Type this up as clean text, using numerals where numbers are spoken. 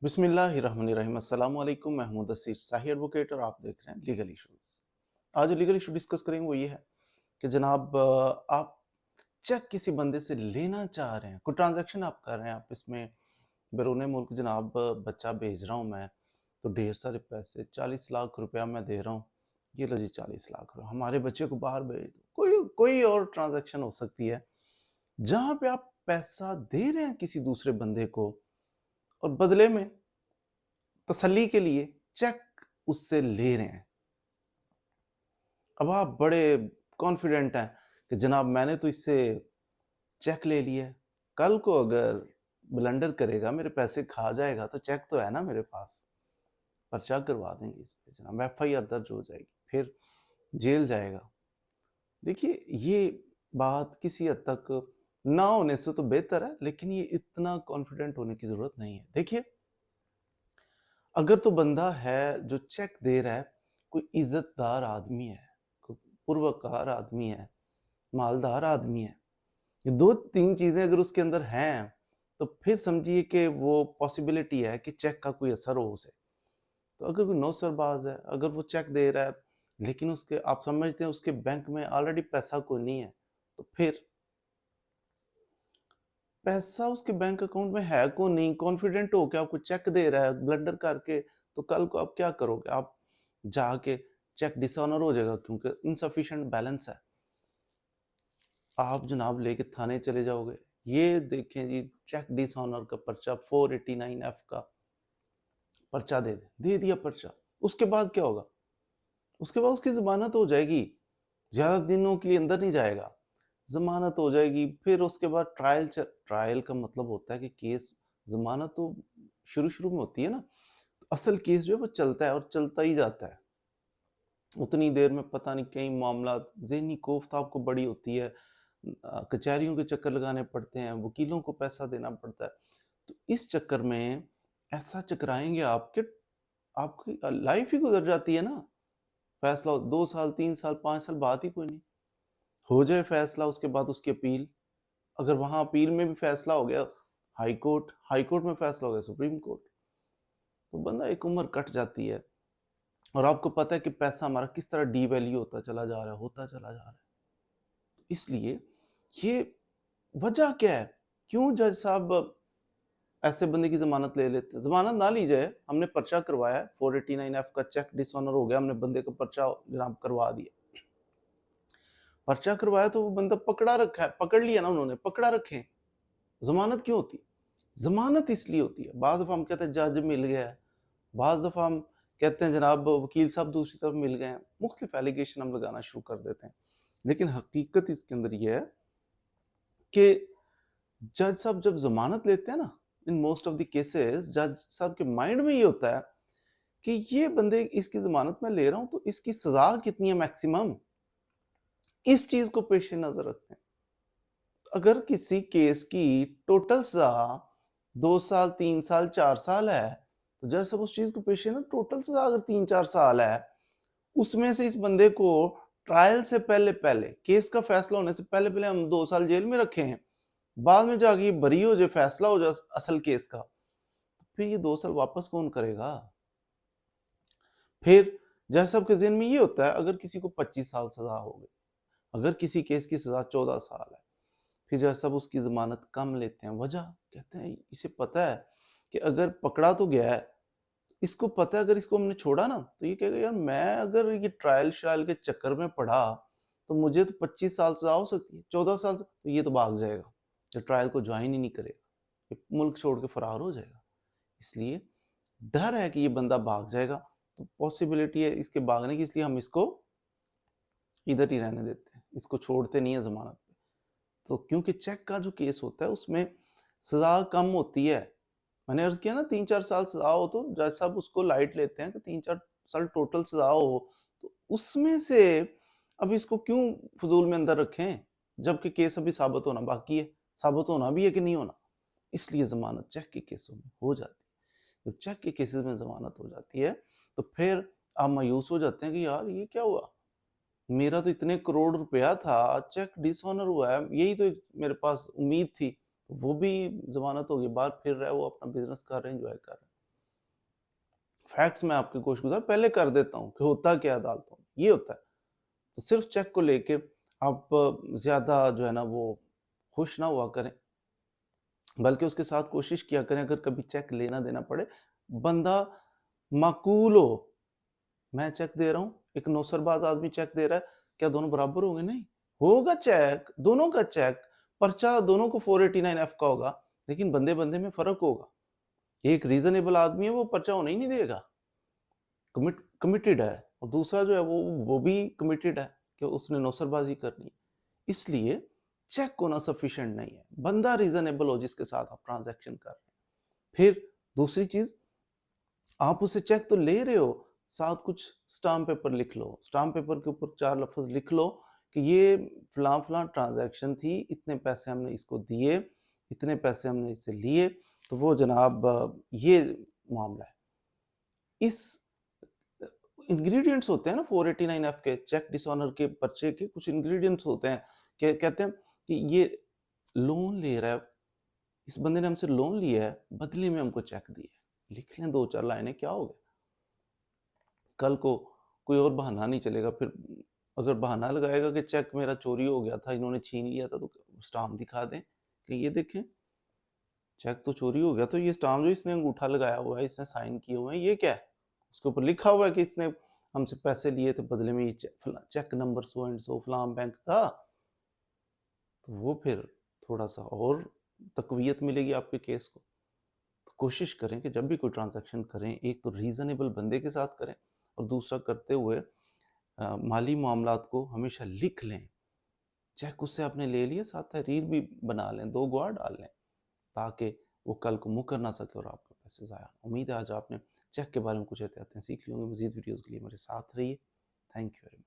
बिस्मिल्लाहिर्रहमानिर्रहीम। अस्सलाम वालेकुम। महमूद असीर शाही एडवोकेट और आप देख रहे हैं लीगल इश्यूज। आज जो लीगल इशू डिस्कस करेंगे वो ये है कि जनाब आप चेक किसी बंदे से लेना चाह रहे हैं, कोई ट्रांजैक्शन आप कर रहे हैं, आप इसमें बैरून मुल्क जनाब बच्चा भेज रहा हूँ मैं, तो ढेर सारे पैसे 40 लाख रुपया मैं दे रहा हूँ, ये लो जी 40 लाख रुपया, हमारे बच्चे को बाहर भेज दो। कोई कोई और ट्रांजैक्शन हो सकती है जहाँ पे आप पैसा दे रहे हैं किसी दूसरे बंदे को और बदले में तसल्ली के लिए चेक उससे ले रहे हैं। अब आप बड़े कॉन्फिडेंट हैं कि जनाब मैंने तो इससे चेक ले लिया है, कल को अगर ब्लंडर करेगा, मेरे पैसे खा जाएगा, तो चेक तो है ना मेरे पास, पर्चा करवा देंगे इस पे जनाब, एफआईआर दर्ज हो जाएगी, फिर जेल जाएगा। देखिए ये बात किसी हद तक ना होने से तो बेहतर है, लेकिन ये इतना कॉन्फिडेंट होने की जरूरत नहीं है। देखिए अगर तो बंदा है जो चेक दे रहा है, कोई इज्जतदार आदमी है, कोई पुरवकार आदमी है, मालदार आदमी है, ये दो तीन चीजें अगर उसके अंदर हैं, तो फिर समझिए कि वो पॉसिबिलिटी है कि चेक का कोई असर हो उसे। तो अगर कोई नौसरबाज है, अगर वो चेक दे रहा है लेकिन उसके आप समझते हैं उसके बैंक में ऑलरेडी पैसा कोई नहीं है, तो फिर पैसा उसके बैंक अकाउंट में है को नहीं, कॉन्फिडेंट हो के आपको चेक दे रहा है ब्लंडर करके, तो कल को आप क्या करोगे? आप जाके चेक डिसऑनर हो जाएगा क्योंकि इनसफिशिएंट बैलेंस है, आप जनाब लेके थाने चले जाओगे। ये देखें जी, चेक डिसऑनर का पर्चा 489F का पर्चा दे दिया पर्चा। उसके बाद क्या होगा? उसके बाद उसकी जमानत हो जाएगी, ज्यादा दिनों के लिए अंदर नहीं जाएगा, जमानत हो जाएगी। फिर उसके बाद ट्रायल का मतलब होता है कि केस, जमानत तो शुरू में होती है ना, असल केस जो है वो चलता है और चलता ही जाता है। उतनी देर में पता नहीं कई मामला, ज़हनी कोफ्त आपको बड़ी होती है, कचहरियों के चक्कर लगाने पड़ते हैं, वकीलों को पैसा देना पड़ता है। तो इस चक्कर में ऐसा चकराएंगे आप कि आपकी लाइफ ही गुजर जाती है ना। फैसला 2 साल, 3 साल, 5 साल, बात ही कोई नहीं। हो जाए फैसला, उसके बाद उसकी अपील, अगर वहाँ अपील में भी फैसला हो गया हाई कोर्ट में फैसला हो गया सुप्रीम कोर्ट, तो बंदा एक उम्र कट जाती है। और आपको पता है कि पैसा हमारा किस तरह डीवैल्यू होता चला जा रहा है। इसलिए ये वजह क्या है? क्यों जज साहब ऐसे बंदे की ज़मानत ले लेते हैं? ज़मानत ना ली जाए, हमने पर्चा करवाया है, 489F का चेक डिसऑनर हो गया, हमने बंदे का पर्चा जनाब करवा दिया। पर्चा करवाया तो वो बंदा पकड़ा रखा है, पकड़ लिया ना उन्होंने, पकड़ा रखे हैं। ज़मानत क्यों होती है? ज़मानत इसलिए होती है, बाज़ दफ़ा हम कहते हैं जज मिल गया है, बाज़ दफ़ा हम कहते हैं जनाब वकील साहब दूसरी तरफ मिल गए हैं, मुख्तलिफ एलिगेशन हम लगाना शुरू कर देते हैं। लेकिन हकीकत इसके अंदर ये है कि जज साहब जब ज़मानत लेते हैं ना, in most of the cases जज साहब के माइंड में ये होता है कि ये बंदे, इसकी ज़मानत मैं ले रहा हूँ तो इसकी सज़ा कितनी है मैक्सिमम, इस चीज़ को पेश नज़र रखते हैं। अगर किसी केस की टोटल सज़ा 2 साल, 3 साल, 4 साल है, तो जज साहब उस चीज़ को पेश ना, टोटल सज़ा अगर 3-4 साल है, उसमें से इस बंदे को ट्रायल से पहले केस का फैसला होने से पहले हम 2 साल जेल में रखे हैं, बाद में जाके ये बरी हो जाए, फैसला हो जाए असल केस का, तो फिर ये 2 साल वापस कौन करेगा? फिर जज साहब के ज़हन में ये होता है, अगर किसी को 25 साल सज़ा हो गई, अगर किसी केस की सज़ा 14 साल है, फिर जज साहब उसकी ज़मानत कम लेते हैं। वजह कहते हैं इसे पता है कि अगर पकड़ा तो गया है, इसको पता है अगर इसको हमने छोड़ा ना, तो ये कहेगा यार मैं अगर ये ट्रायल श्रायल के चक्कर में पड़ा, तो मुझे तो 25 साल सज़ा हो सकती है, 14 साल से, तो ये तो भाग जाएगा, ये ट्रायल को ज्वाइन ही नहीं करेगा, ये मुल्क छोड़ के फरार हो जाएगा। इसलिए डर है कि ये बंदा भाग जाएगा, तो पॉसिबिलिटी है इसके भागने की, इसलिए हम इसको इधर ही रहने देते हैं, इसको छोड़ते नहीं है ज़मानत पे। तो क्योंकि चेक का जो केस होता है उसमें सज़ा कम होती है। मैंने अर्ज़ किया ना 3-4 साल सज़ा हो तो जज साहब उसको लाइट लेते हैं कि 3-4 साल टोटल सज़ा हो, तो उसमें से अब इसको क्यों फ़िज़ूल में अंदर रखें, जबकि केस अभी साबित होना बाकी है, साबित होना भी है कि नहीं होना। इसलिए ज़मानत चेक के केसों में हो जाती है। जब चेक के केसेस में ज़मानत हो जाती है, तो फिर आप मायूस हो जाते हैं कि यार ये क्या हुआ? मेरा तो इतने करोड़ रुपया था, चेक डिसऑनर हुआ है, यही तो मेरे पास उम्मीद थी। वो भी ज़मानत हो गई, बाहर फिर रहा है, वो अपना बिज़नेस कर रहे हैं, एन्जॉय कर रहे हैं। फैक्ट्स मैं आपके गोशगुजार पहले कर देता हूँ कि होता क्या है अदालतों में, ये होता है। तो सिर्फ चेक को लेके आप ज़्यादा जो है ना वो खुश ना हुआ करें, बल्कि उसके साथ कोशिश किया करें अगर कभी चेक लेना देना पड़े, बंदा माकूल हो। मैं चेक दे रहा हूँ, एक नौसरबाज़ आदमी चेक दे रहा है, क्या दोनों बराबर होंगे? नहीं। होगा चेक, दोनों का चेक, पर्चा दोनों को 489F का होगा, लेकिन बंदे-बंदे में फ़र्क होगा। एक रीज़नेबल आदमी है, वो पर्चा होने ही नहीं देगा। कमिटेड है, और दूसरा जो है वो भी कमिटेड है कि उसने नौसरबाज़ी करनी है। इसलिए चेक होना सफिशिएंट नहीं है। बंदा रीज़नेबल हो जिसके साथ आप ट्रांज़ैक्शन कर रहे हैं। फिर दूसरी चीज़, आप उससे चेक तो ले रहे हो, साथ कुछ स्टाम्प पेपर लिख लो। स्टाम्प पेपर के ऊपर 4 लफ्ज़ लिख लो कि ये फलाँ-फलाँ ट्रांज़ैक्शन थी, इतने पैसे हमने इसको दिए, इतने पैसे हमने इससे लिए, तो वो जनाब ये मामला है। इस इंग्रीडिएंट्स होते हैं ना 489F के, चेक डिसऑनर के पर्चे के कुछ इंग्रीडिएंट्स होते हैं कि कहते हैं कि ये लोन ले रहा है, इस बंदे ने हमसे लोन लिया है, बदले में हमको चेक दिया है। लिख लें 2-4 लाइनें, क्या हो गया? कल को कोई और बहाना नहीं चलेगा। फिर अगर बहाना लगाएगा कि चेक मेरा चोरी हो गया था, इन्होंने छीन लिया था, तो स्टाम्प दिखा दें कि ये देखें, चेक तो चोरी हो गया, तो ये स्टाम्प जो इसने अंगूठा लगाया हुआ है, इसने साइन किए हुए हैं, ये क्या है? उसके ऊपर लिखा हुआ है कि इसने हमसे पैसे लिए थे, बदले में ये cheque number so and so फलां बैंक का। तो वो फिर थोड़ा-सा और तक़वियत मिलेगी आपके केस को। तो कोशिश करें कि जब भी कोई ट्रांज़ैक्शन करें, एक तो रीज़नेबल बंदे के साथ करें, और दूसरा करते हुए माली मामलात को हमेशा लिख लें। चेक उससे आपने ले लिया, साथ तहरीर भी बना लें, 2 गवाह डाल लें, ताकि वो कल को मुकर ना सके और आपके पैसे ज़ाया। उम्मीद है आज आपने चेक के बारे में कुछ एहतियातें सीख ली होंगी। मज़ीद वीडियोज़ के लिए मेरे साथ रहिए। Thank you very much.